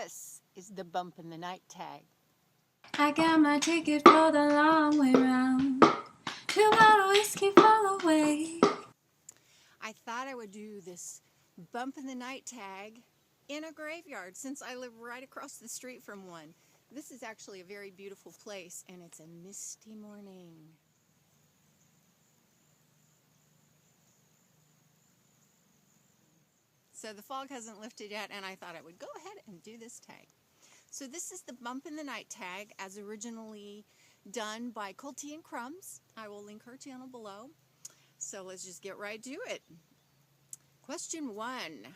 This is the Bump in the Night tag. I got my ticket for the long way round. 2 bottle whiskey for the way. I thought I would do this Bump in the Night tag in a graveyard since I live right across the street from one. This is actually a very beautiful place, and it's a misty morning. So the fog hasn't lifted yet, and I thought I would go ahead and do this tag. So this is the Bump in the Night tag as originally done by Cold Tea and Crumbs. I will link her channel below. So let's just get right to it. Question 1.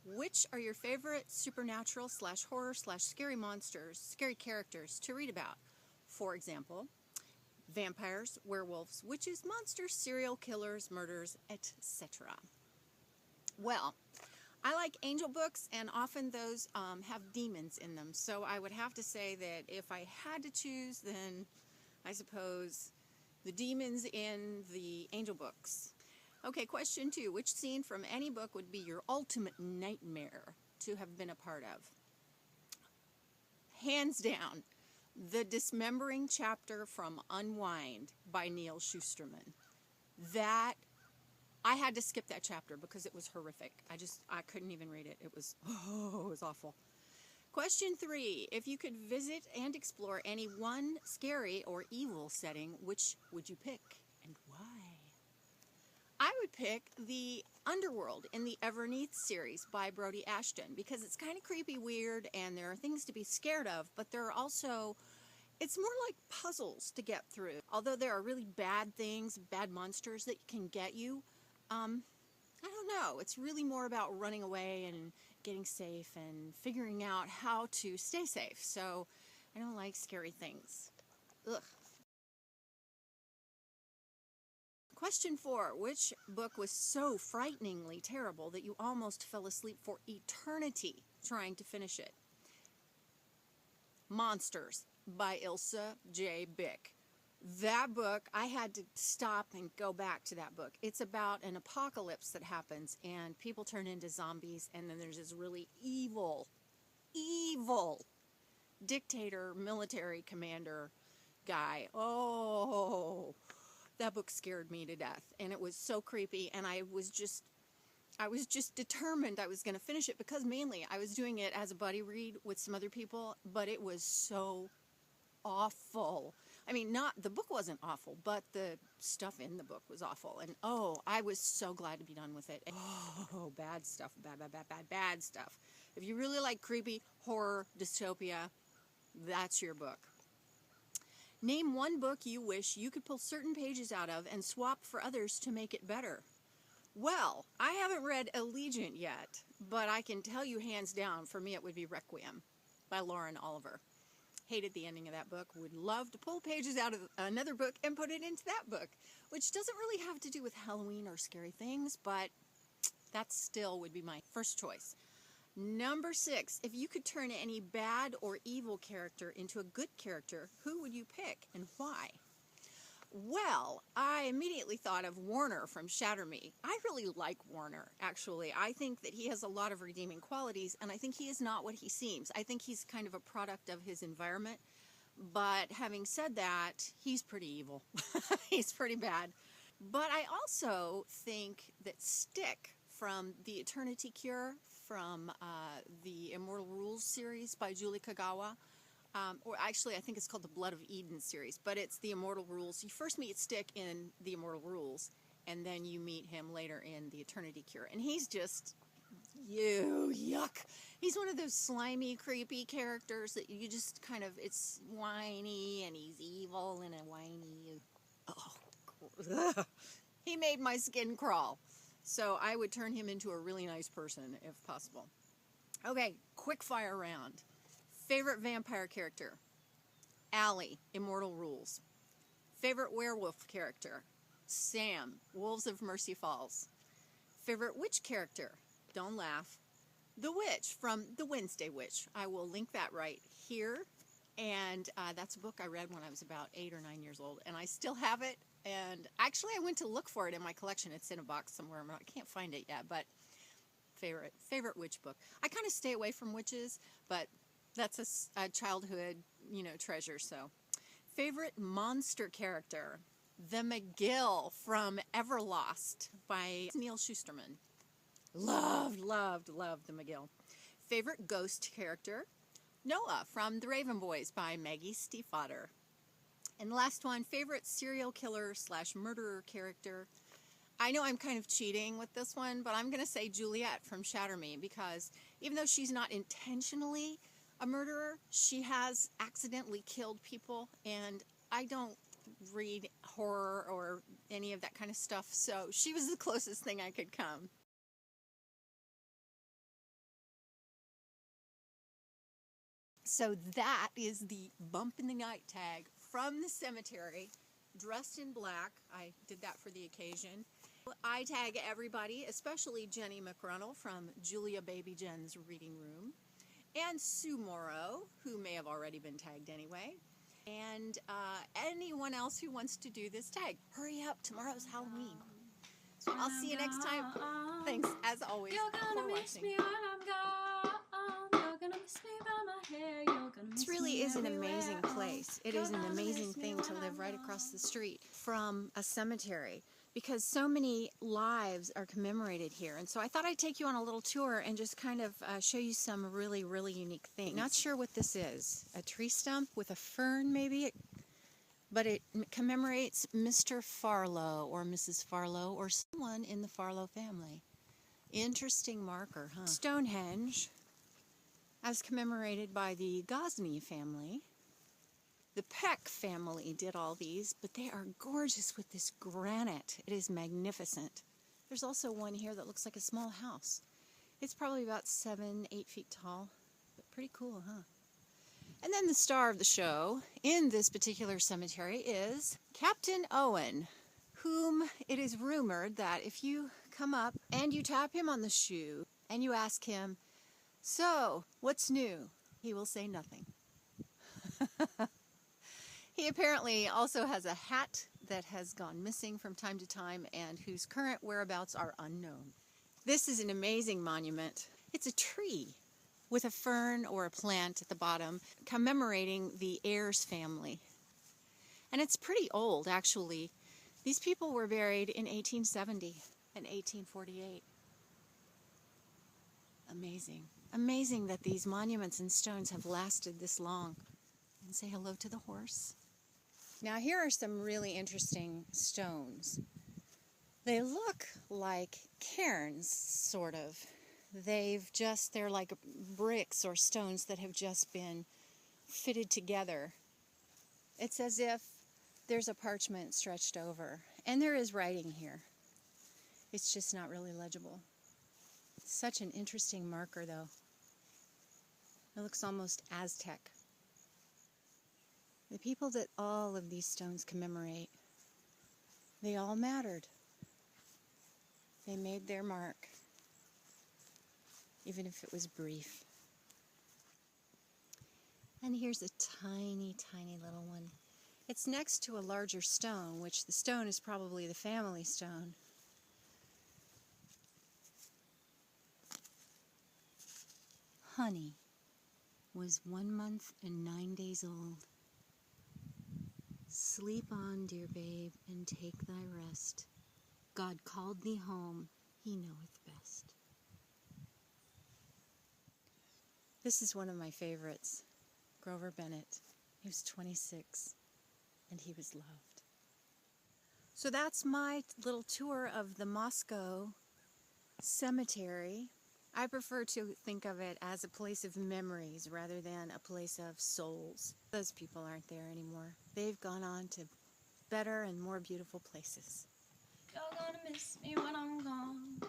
Which are your favorite supernatural / horror / scary monsters, scary characters to read about? For example, vampires, werewolves, witches, monsters, serial killers, murders, etc. Well, I like angel books, and often those have demons in them. So I would have to say that if I had to choose, then I suppose the demons in the angel books. Okay, question 2. Which scene from any book would be your ultimate nightmare to have been a part of? Hands down, the dismembering chapter from Unwind by Neil Shusterman. That, I had to skip that chapter because it was horrific. I couldn't even read it. It was awful. Question 3. If you could visit and explore any one scary or evil setting, which would you pick and why? I would pick the Underworld in the Everneath series by Brody Ashton because it's kind of creepy, weird, and there are things to be scared of, but there are also, it's more like puzzles to get through. Although there are really bad things, bad monsters that can get you, I don't know. It's really more about running away and getting safe and figuring out how to stay safe. So I don't like scary things. Ugh. Question 4. Which book was so frighteningly terrible that you almost fell asleep for eternity trying to finish it? Monsters by Ilsa J. Bick. That book, I had to stop and go back to that book. It's about an apocalypse that happens and people turn into zombies, and then there's this really evil dictator, military commander guy. Oh, that book scared me to death, and it was so creepy, and I was just determined I was going to finish it because mainly I was doing it as a buddy read with some other people, but it was so awful. I mean, the book wasn't awful, but the stuff in the book was awful, and I was so glad to be done with it. Oh, bad stuff, bad stuff. If you really like creepy horror dystopia, that's your book. Name one book you wish you could pull certain pages out of and swap for others to make it better. Well, I haven't read Allegiant yet, but I can tell you hands down, for me it would be Requiem by Lauren Oliver. Hated the ending of that book. Would love to pull pages out of another book and put it into that book, which doesn't really have to do with Halloween or scary things, but that still would be my first choice. Number 6, if you could turn any bad or evil character into a good character, who would you pick and why? Well, I immediately thought of Warner from Shatter Me. I really like Warner, actually. I think that he has a lot of redeeming qualities, and I think he is not what he seems. I think he's kind of a product of his environment, but having said that, he's pretty evil. He's pretty bad. But I also think that Stick from The Eternity Cure, from the Immortal Rules series by Julie Kagawa, or actually I think it's called the Blood of Eden series, but it's the Immortal Rules. You first meet Stick in the Immortal Rules, and then you meet him later in the Eternity Cure, and he's just, yuck. He's one of those slimy, creepy characters that you just kind of, it's whiny, and he's evil and a whiny, he made my skin crawl. So I would turn him into a really nice person if possible. Okay, quick fire round. Favorite vampire character? Allie, Immortal Rules. Favorite werewolf character? Sam, Wolves of Mercy Falls. Favorite witch character? Don't laugh. The Witch from The Wednesday Witch. I will link that right here. And that's a book I read when I was about 8 or 9 years old, and I still have it. And actually, I went to look for it in my collection. It's in a box somewhere. I can't find it yet, but favorite witch book. I kind of stay away from witches, but that's a childhood, treasure. So, favorite monster character, the McGill from Everlost by Neil Shusterman. Loved the McGill. Favorite ghost character, Noah from The Raven Boys by Maggie Stiefvater. And the last one, favorite serial killer / murderer character. I know I'm kind of cheating with this one, but I'm going to say Juliet from Shatter Me, because even though she's not intentionally a murderer, she has accidentally killed people, and I don't read horror or any of that kind of stuff, so she was the closest thing I could come. So that is the Bump in the Night tag from the cemetery, dressed in black. I did that for the occasion. I tag everybody, especially Jenny McRunnell from Julia Baby Jen's Reading Room, and Sue Morrow, who may have already been tagged anyway, and anyone else who wants to do this tag. Hurry up, tomorrow's Halloween. So I'll see you next time. Thanks, as always, for watching. This really is an amazing place. It is an amazing thing to live right across the street from a cemetery, because so many lives are commemorated here. And so I thought I'd take you on a little tour and just kind of show you some really, really unique things. Not sure what this is. A tree stump with a fern, maybe? But it commemorates Mr. Farlow or Mrs. Farlow or someone in the Farlow family. Interesting marker, huh? Stonehenge, as commemorated by the Gosney family. The Peck family did all these, but they are gorgeous with this granite. It is magnificent. There's also one here that looks like a small house. It's probably about 7-8 feet tall, but pretty cool, huh? And then the star of the show in this particular cemetery is Captain Owen, whom it is rumored that if you come up and you tap him on the shoe and you ask him, "So, what's new?" he will say nothing. He apparently also has a hat that has gone missing from time to time and whose current whereabouts are unknown. This is an amazing monument. It's a tree with a fern or a plant at the bottom commemorating the Ayres family. And it's pretty old, actually. These people were buried in 1870 and 1848. Amazing. Amazing that these monuments and stones have lasted this long. And say hello to the horse. Now here are some really interesting stones. They look like cairns, sort of. They're like bricks or stones that have just been fitted together. It's as if there's a parchment stretched over. And there is writing here. It's just not really legible. Such an interesting marker, though. It looks almost Aztec. The people that all of these stones commemorate, they all mattered. They made their mark, even if it was brief. And here's a tiny, tiny little one. It's next to a larger stone, which the stone is probably the family stone. Honey was 1 month and 9 days old. Sleep on, dear babe, and take thy rest. God called thee home, he knoweth best. This is one of my favorites, Grover Bennett. He was 26, and he was loved. So that's my little tour of the Moscow Cemetery. I prefer to think of it as a place of memories rather than a place of souls. Those people aren't there anymore. They've gone on to better and more beautiful places. You're gonna miss me when I'm gone.